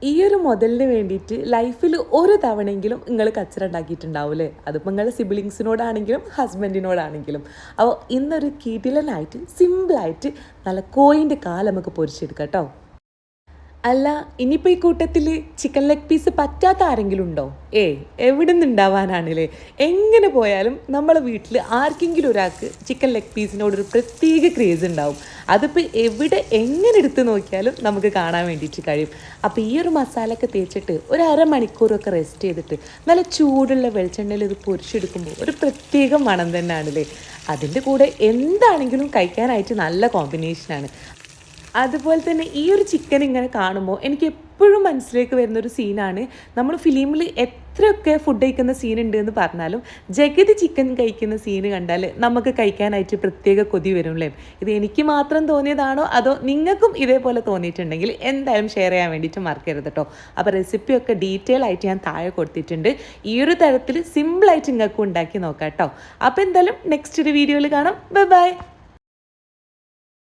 ഈ ഒരു മുതലിന് വേണ്ടിയിട്ട് ലൈഫിൽ ഒരു തവണയെങ്കിലും നിങ്ങൾ കച്ചറ ഉണ്ടാക്കിയിട്ടുണ്ടാവില്ലേ? അതിപ്പോൾ നിങ്ങളുടെ സിബിലിങ്സിനോടാണെങ്കിലും ഹസ്ബൻഡിനോടാണെങ്കിലും. അപ്പോൾ ഇന്നൊരു കിടിലനായിട്ട് സിമ്പിളായിട്ട് നല്ല കോയിൻ്റെ കാല് നമുക്ക് പൊരിച്ചെടുക്കാം കേട്ടോ. അല്ല, ഇനിയിപ്പോൾ ഈ കൂട്ടത്തിൽ ചിക്കൻ ലെഗ് പീസ് പറ്റാത്ത ആരെങ്കിലും ഉണ്ടോ? എവിടെ നിന്നുണ്ടാവാനാണല്ലേ. എങ്ങനെ പോയാലും നമ്മളെ വീട്ടിൽ ആർക്കെങ്കിലും ഒരാൾക്ക് ചിക്കൻ ലെഗ് പീസിനോടൊരു പ്രത്യേക ക്രേസ് ഉണ്ടാവും. അതിപ്പോൾ എവിടെ എങ്ങനെ എടുത്ത് നോക്കിയാലും നമുക്ക് കാണാൻ വേണ്ടിയിട്ട് കഴിയും. അപ്പോൾ ഈ ഒരു മസാലയൊക്കെ തേച്ചിട്ട് ഒരു അരമണിക്കൂറൊക്കെ റെസ്റ്റ് ചെയ്തിട്ട് നല്ല ചൂടുള്ള വെളിച്ചെണ്ണയിൽ ഇത് പൊരിച്ചെടുക്കുമ്പോൾ ഒരു പ്രത്യേക മണം തന്നെയാണല്ലേ. അതിൻ്റെ കൂടെ എന്താണെങ്കിലും കഴിക്കാനായിട്ട് നല്ല കോമ്പിനേഷനാണ്. അതുപോലെ തന്നെ ഈ ഒരു ചിക്കൻ ഇങ്ങനെ കാണുമ്പോൾ എനിക്ക് എപ്പോഴും മനസ്സിലേക്ക് വരുന്നൊരു സീനാണ്, നമ്മൾ ഫിലിമിൽ എത്രയൊക്കെ ഫുഡ് കഴിക്കുന്ന സീനുണ്ട് എന്ന് പറഞ്ഞാലും ജഗതി ചിക്കൻ കഴിക്കുന്ന സീന് കണ്ടാൽ നമുക്ക് കഴിക്കാനായിട്ട് പ്രത്യേക കൊതി വരും അല്ലേ. ഇത് എനിക്ക് മാത്രം തോന്നിയതാണോ അതോ നിങ്ങൾക്കും ഇതേപോലെ തോന്നിയിട്ടുണ്ടെങ്കിൽ എന്തായാലും ഷെയർ ചെയ്യാൻ വേണ്ടിയിട്ട് മറക്കരുത് കേട്ടോ. അപ്പോൾ റെസിപ്പിയൊക്കെ ഡീറ്റെയിൽ ആയിട്ട് ഞാൻ താഴെ കൊടുത്തിട്ടുണ്ട്. ഈ ഒരു തരത്തിൽ സിമ്പിളായിട്ട് നിങ്ങൾക്കും ഉണ്ടാക്കി നോക്കാം കേട്ടോ. അപ്പോൾ എന്തായാലും നെക്സ്റ്റ് ഒരു വീഡിയോയിൽ കാണാം. Bye bye.